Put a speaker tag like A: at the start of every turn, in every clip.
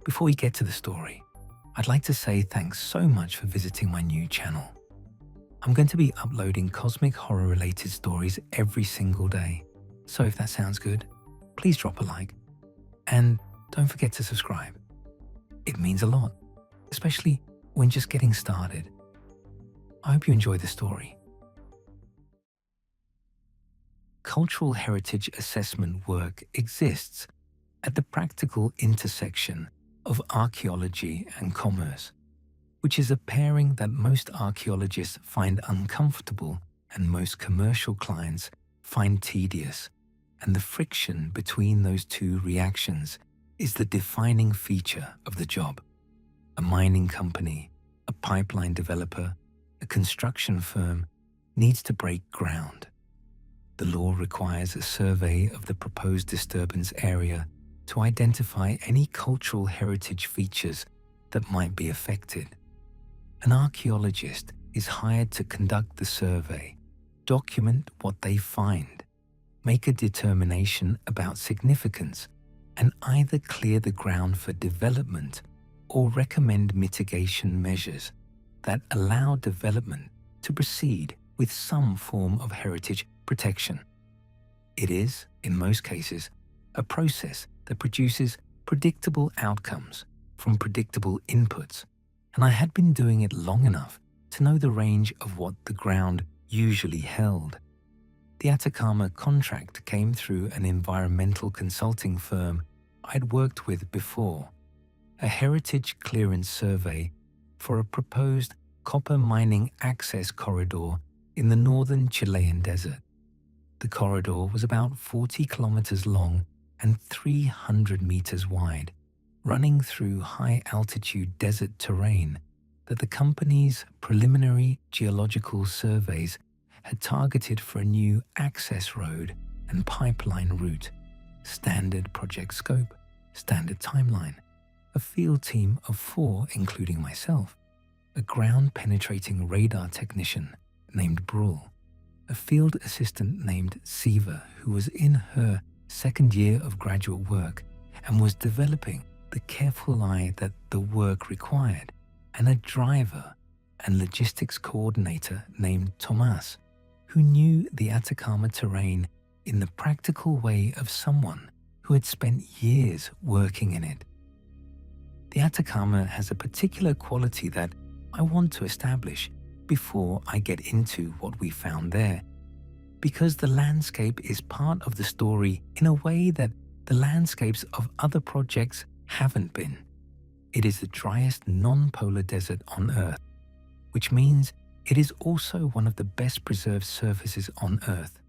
A: Before we get to the story, I'd like to say thanks so much for visiting my new channel. I'm going to be uploading cosmic horror related stories every single day. So if that sounds good, please drop a like and don't forget to subscribe. It means a lot, especially when just getting started. I hope you enjoy the story. Cultural heritage assessment work exists at the practical intersection of archaeology and commerce, which is a pairing that most archaeologists find uncomfortable and most commercial clients find tedious. And the friction between those two reactions is the defining feature of the job. A mining company, a pipeline developer, a construction firm needs to break ground. The law requires a survey of the proposed disturbance area to identify any cultural heritage features that might be affected. An archaeologist is hired to conduct the survey, document what they find, make a determination about significance, and either clear the ground for development or recommend mitigation measures that allow development to proceed with some form of heritage protection. It is, in most cases, a process that produces predictable outcomes from predictable inputs, and I had been doing it long enough to know the range of what the ground usually held. The Atacama contract came through an environmental consulting firm I'd worked with before, a heritage clearance survey for a proposed copper mining access corridor in the northern Chilean desert. The corridor was about 40 kilometers long and 300 meters wide, running through high-altitude desert terrain that the company's preliminary geological surveys had targeted for a new access road and pipeline route, standard project scope, standard timeline, a field team of 4 including myself, a ground-penetrating radar technician named Brule, a field assistant named Siva who was in her second year of graduate work and was developing the careful eye that the work required, and a driver and logistics coordinator named Tomas, who knew the Atacama terrain in the practical way of someone who had spent years working in it. The Atacama has a particular quality that I want to establish before I get into what we found there, because the landscape is part of the story in a way that the landscapes of other projects haven't been. It is the driest non-polar desert on Earth, which means it is also one of the best preserved surfaces on Earth.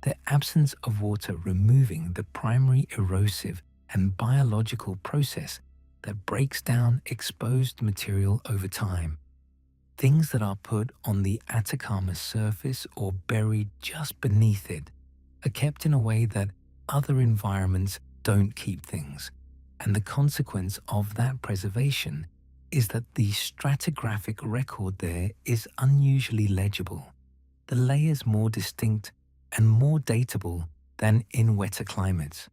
A: The absence of water removing the primary erosive and biological process that breaks down exposed material over time. Things that are put on the Atacama surface or buried just beneath it are kept in a way that other environments don't keep things, and the consequence of that preservation is that the stratigraphic record there is unusually legible, the layers more distinct and more datable than in wetter climates.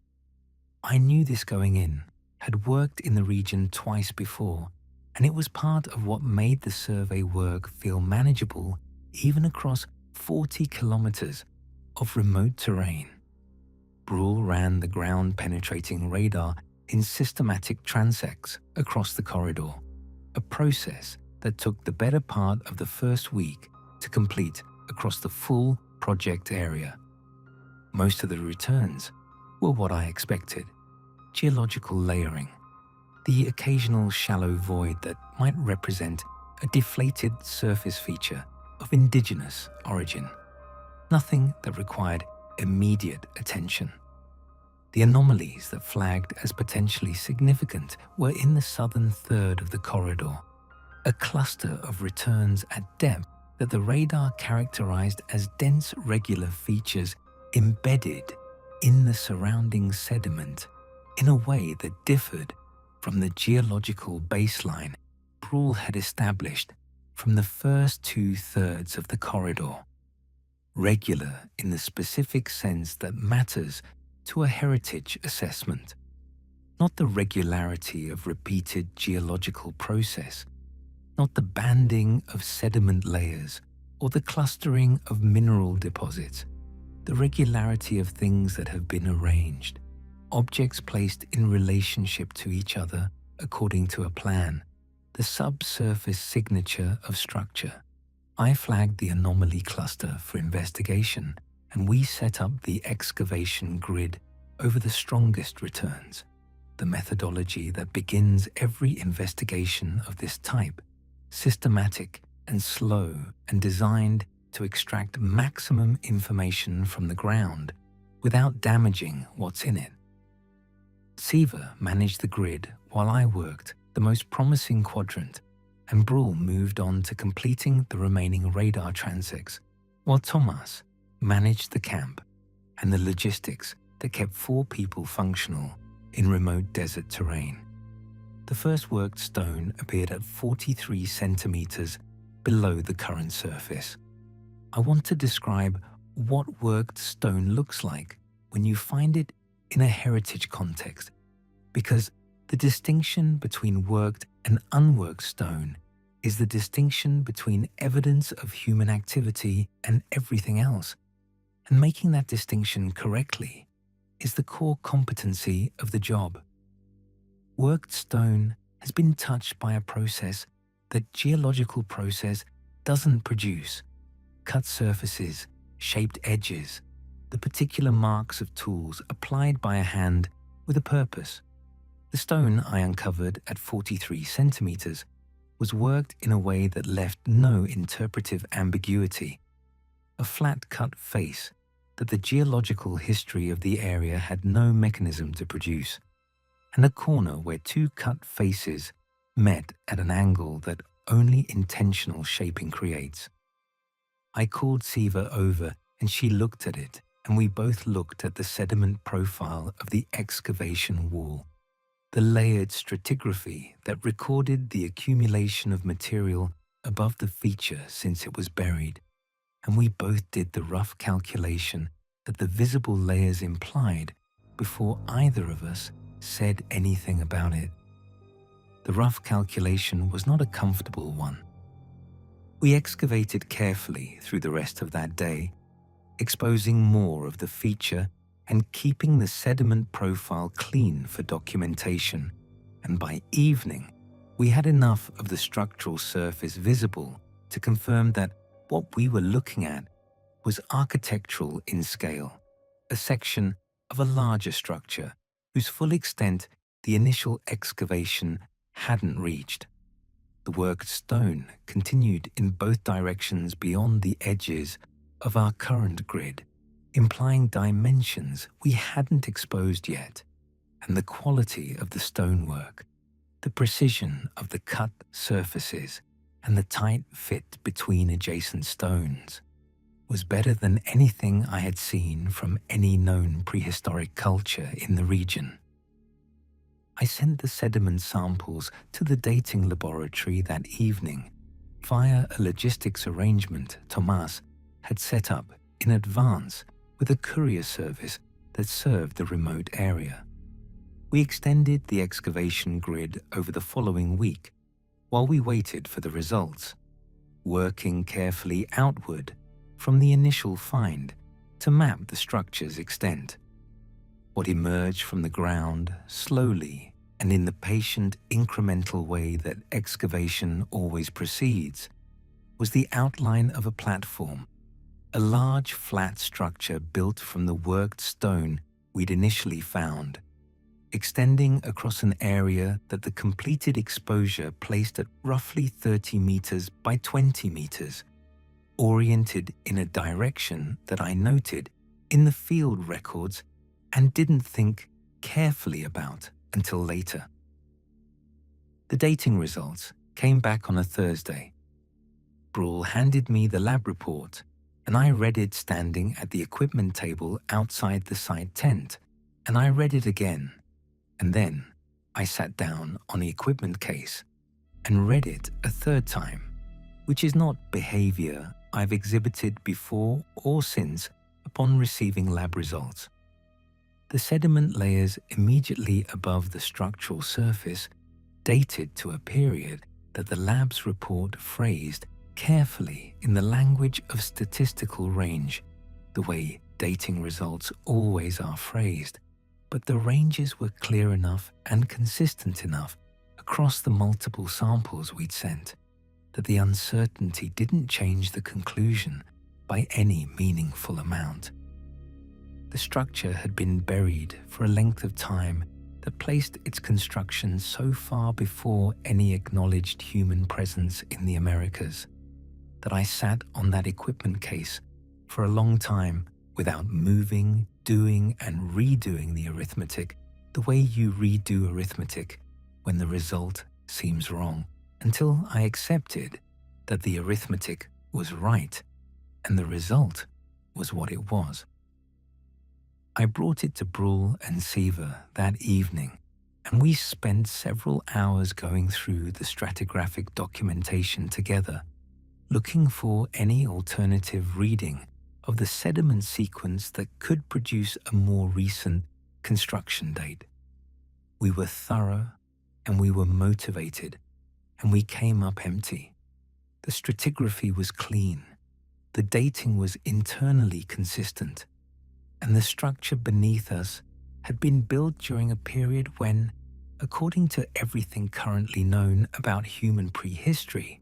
A: I knew this going in, had worked in the region twice before, and it was part of what made the survey work feel manageable even across 40 kilometers of remote terrain. Brule ran the ground-penetrating radar in systematic transects across the corridor, a process that took the better part of the first week to complete across the full project area. Most of the returns were what I expected: geological layering, the occasional shallow void that might represent a deflated surface feature of indigenous origin, nothing that required immediate attention. The anomalies that flagged as potentially significant were in the southern third of the corridor, a cluster of returns at depth that the radar characterized as dense regular features embedded in the surrounding sediment in a way that differed from the geological baseline Brule had established from the first 2/3 of the corridor, regular in the specific sense that matters to a heritage assessment. not the regularity of repeated geological process, not the banding of sediment layers or the clustering of mineral deposits, the regularity of things that have been arranged, objects placed in relationship to each other according to a plan, the subsurface signature of structure. I flagged the anomaly cluster for investigation, and we set up the excavation grid over the strongest returns, the methodology that begins every investigation of this type, systematic and slow and designed to extract maximum information from the ground without damaging what's in it. Siva managed the grid while I worked the most promising quadrant, and Brule moved on to completing the remaining radar transects, while Thomas managed the camp and the logistics that kept 4 people functional in remote desert terrain. The first worked stone appeared at 43 centimeters below the current surface. I want to describe what worked stone looks like when you find it in a heritage context, because the distinction between worked and unworked stone is the distinction between evidence of human activity and everything else, and making that distinction correctly is the core competency of the job. Worked stone has been touched by a process that geological process doesn't produce: cut surfaces, shaped edges, the particular marks of tools applied by a hand with a purpose. The stone I uncovered at 43 centimeters was worked in a way that left no interpretive ambiguity, a flat-cut face that the geological history of the area had no mechanism to produce, and a corner where 2 cut faces met at an angle that only intentional shaping creates. I called Siva over and she looked at it, and we both looked at the sediment profile of the excavation wall, the layered stratigraphy that recorded the accumulation of material above the feature since it was buried, and we both did the rough calculation that the visible layers implied before either of us said anything about it. The rough calculation was not a comfortable one. We excavated carefully through the rest of that day, exposing more of the feature and keeping the sediment profile clean for documentation, and by evening, we had enough of the structural surface visible to confirm that what we were looking at was architectural in scale, a section of a larger structure whose full extent the initial excavation hadn't reached. The worked stone continued in both directions beyond the edges of our current grid, implying dimensions we hadn't exposed yet, and the quality of the stonework, the precision of the cut surfaces, and the tight fit between adjacent stones was better than anything I had seen from any known prehistoric culture in the region. I sent the sediment samples to the dating laboratory that evening via a logistics arrangement Thomas had set up in advance with a courier service that served the remote area. We extended the excavation grid over the following week while we waited for the results, working carefully outward from the initial find to map the structure's extent. What emerged from the ground slowly and in the patient, incremental way that excavation always proceeds was the outline of a platform, a large flat structure built from the worked stone we'd initially found, extending across an area that the completed exposure placed at roughly 30 meters by 20 meters, oriented in a direction that I noted in the field records and didn't think carefully about until later. The dating results came back on a Thursday. Brule handed me the lab report, and I read it standing at the equipment table outside the site tent, and I read it again, and then I sat down on the equipment case and read it a third time, which is not behavior I've exhibited before or since upon receiving lab results. The sediment layers immediately above the structural surface dated to a period that the lab's report phrased carefully in the language of statistical range, the way dating results always are phrased, but the ranges were clear enough and consistent enough across the multiple samples we'd sent that the uncertainty didn't change the conclusion by any meaningful amount. The structure had been buried for a length of time that placed its construction so far before any acknowledged human presence in the Americas that I sat on that equipment case for a long time without moving, doing, and redoing the arithmetic the way you redo arithmetic when the result seems wrong, until I accepted that the arithmetic was right and the result was what it was. I brought it to Brule and Seaver that evening, and we spent several hours going through the stratigraphic documentation together, looking for any alternative reading of the sediment sequence that could produce a more recent construction date. We were thorough and we were motivated, and we came up empty. The stratigraphy was clean, the dating was internally consistent, and the structure beneath us had been built during a period when, according to everything currently known about human prehistory,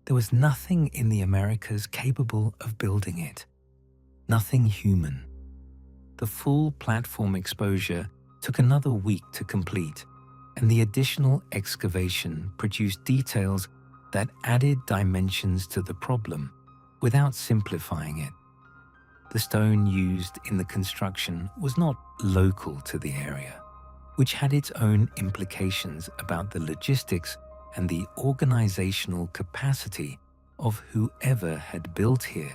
A: there was nothing in the Americas capable of building it. Nothing human. The full platform exposure took another week to complete, and the additional excavation produced details that added dimensions to the problem without simplifying it. The stone used in the construction was not local to the area, which had its own implications about the logistics and the organizational capacity of whoever had built here,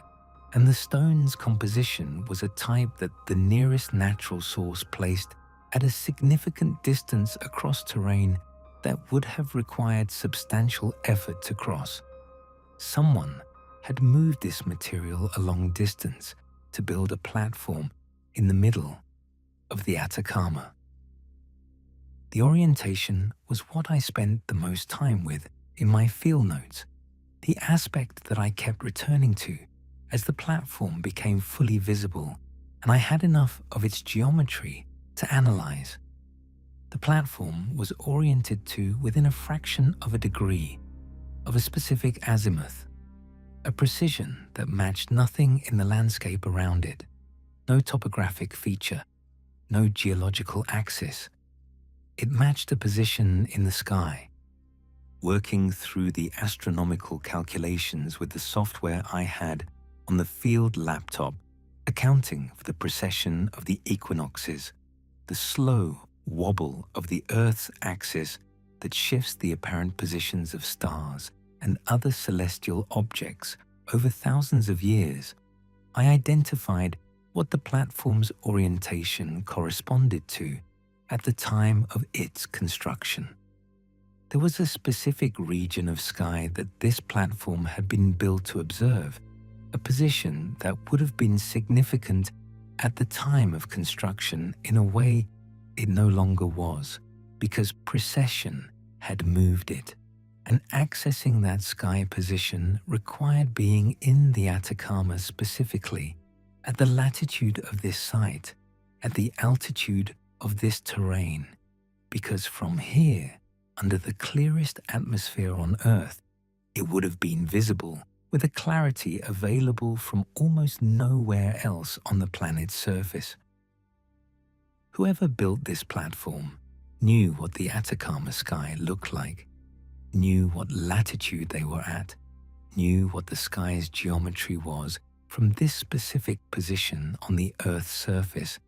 A: and the stone's composition was a type that the nearest natural source placed at a significant distance across terrain that would have required substantial effort to cross. Someone had moved this material a long distance to build a platform in the middle of the Atacama. The orientation was what I spent the most time with in my field notes, the aspect that I kept returning to as the platform became fully visible and I had enough of its geometry to analyze. The platform was oriented to within a fraction of a degree of a specific azimuth, a precision that matched nothing in the landscape around it, no topographic feature, no geological axis. It matched a position in the sky. Working through the astronomical calculations with the software I had on the field laptop, accounting for the precession of the equinoxes, the slow wobble of the Earth's axis that shifts the apparent positions of stars and other celestial objects over thousands of years, I identified what the platform's orientation corresponded to at the time of its construction. There was a specific region of sky that this platform had been built to observe, a position that would have been significant at the time of construction in a way it no longer was, because precession had moved it, and accessing that sky position required being in the Atacama specifically, at the latitude of this site, at the altitude of this terrain, because from here, under the clearest atmosphere on Earth, it would have been visible with a clarity available from almost nowhere else on the planet's surface. Whoever built this platform knew what the Atacama sky looked like, knew what latitude they were at, knew what the sky's geometry was from this specific position on the Earth's surface,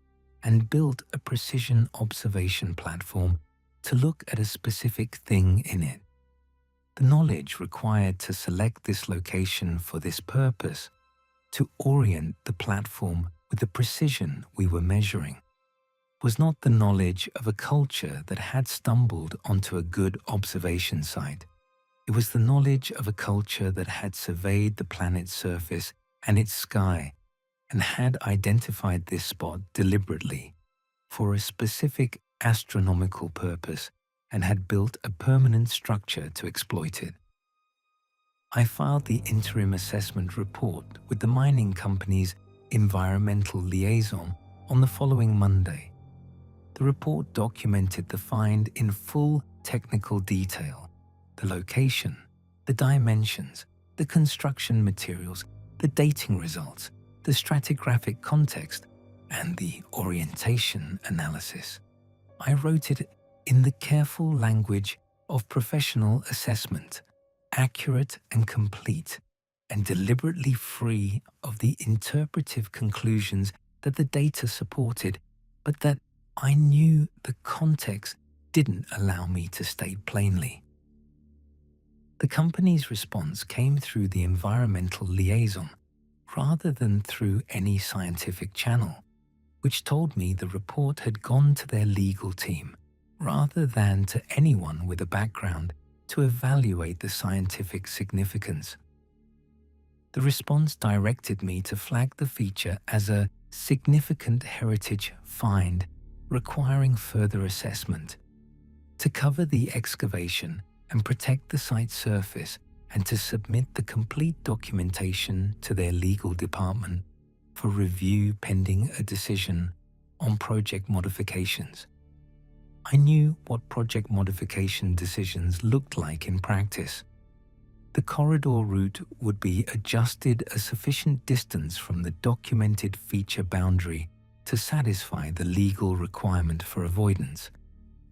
A: and built a precision observation platform to look at a specific thing in it. The knowledge required to select this location for this purpose, to orient the platform with the precision we were measuring, was not the knowledge of a culture that had stumbled onto a good observation site. It was the knowledge of a culture that had surveyed the planet's surface and its sky and had identified this spot deliberately for a specific astronomical purpose and had built a permanent structure to exploit it. I filed the interim assessment report with the mining company's environmental liaison on the following Monday. The report documented the find in full technical detail: the location, the dimensions, the construction materials, the dating results, the stratigraphic context, and the orientation analysis. I wrote it in the careful language of professional assessment, accurate and complete, and deliberately free of the interpretive conclusions that the data supported, but that I knew the context didn't allow me to state plainly. The company's response came through the environmental liaison rather than through any scientific channel, which told me the report had gone to their legal team rather than to anyone with a background to evaluate the scientific significance. The response directed me to flag the feature as a significant heritage find requiring further assessment, to cover the excavation and protect the site surface, and to submit the complete documentation to their legal department for review pending a decision on project modifications. I knew what project modification decisions looked like in practice. The corridor route would be adjusted a sufficient distance from the documented feature boundary to satisfy the legal requirement for avoidance.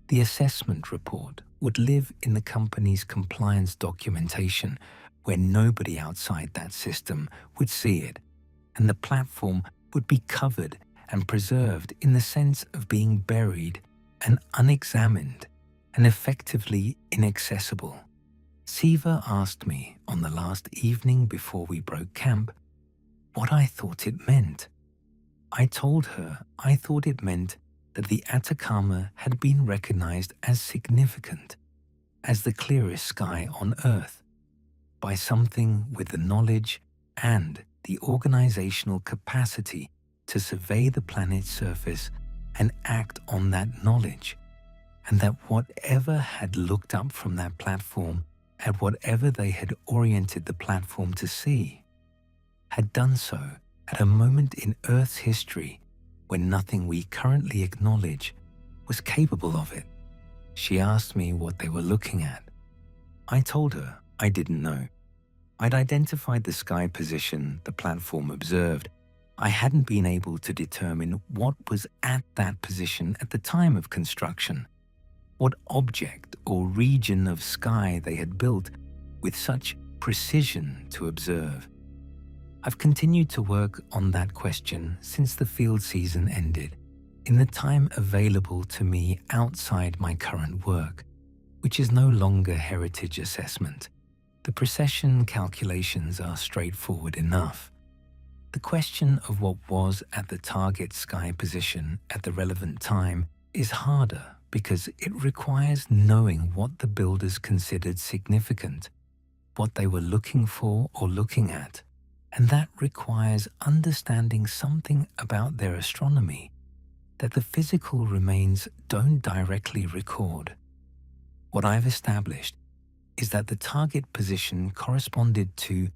A: The assessment report would live in the company's compliance documentation where nobody outside that system would see it, and the platform would be covered and preserved in the sense of being buried and unexamined and effectively inaccessible. Siva asked me on the last evening before we broke camp what I thought it meant. I told her I thought it meant that the Atacama had been recognized as significant, as the clearest sky on Earth, by something with the knowledge and the organizational capacity to survey the planet's surface and act on that knowledge, and that whatever had looked up from that platform at whatever they had oriented the platform to see, had done so at a moment in Earth's history when nothing we currently acknowledge was capable of it. She asked me what they were looking at. I told her I didn't know. I'd identified the sky position the platform observed. I hadn't been able to determine what was at that position at the time of construction, what object or region of sky they had built with such precision to observe. I've continued to work on that question since the field season ended, in the time available to me outside my current work, which is no longer heritage assessment. The precession calculations are straightforward enough. The question of what was at the target sky position at the relevant time is harder because it requires knowing what the builders considered significant, what they were looking for or looking at, and that requires understanding something about their astronomy that the physical remains don't directly record. What I've established is that the target position corresponded to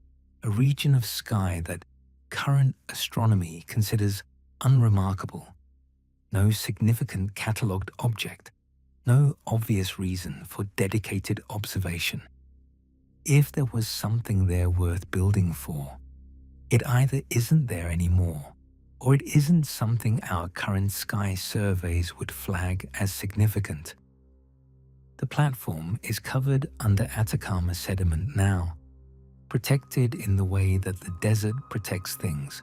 A: a region of sky that current astronomy considers unremarkable. No significant catalogued object, no obvious reason for dedicated observation. If there was something there worth building for, it either isn't there anymore, or it isn't something our current sky surveys would flag as significant. The platform is covered under Atacama sediment now, protected in the way that the desert protects things,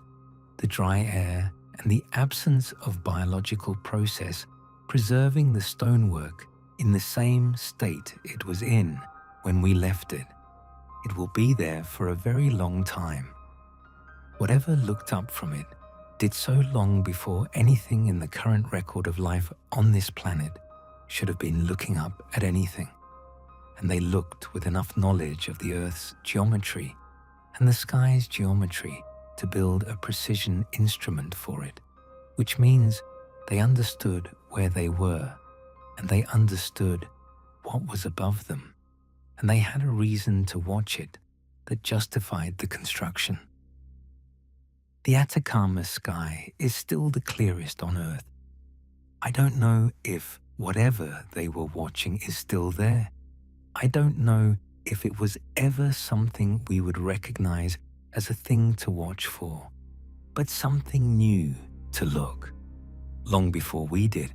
A: the dry air and the absence of biological process preserving the stonework in the same state it was in when we left it. It will be there for a very long time. Whatever looked up from it did so long before anything in the current record of life on this planet should have been looking up at anything, and they looked with enough knowledge of the Earth's geometry and the sky's geometry to build a precision instrument for it, which means They understood where they were, and they understood what was above them, and they had a reason to watch it that justified the construction. The Atacama sky is still the clearest on Earth. I don't know if whatever they were watching is still there. I don't know if it was ever something we would recognize as a thing to watch for, but something new to look. Long before we did,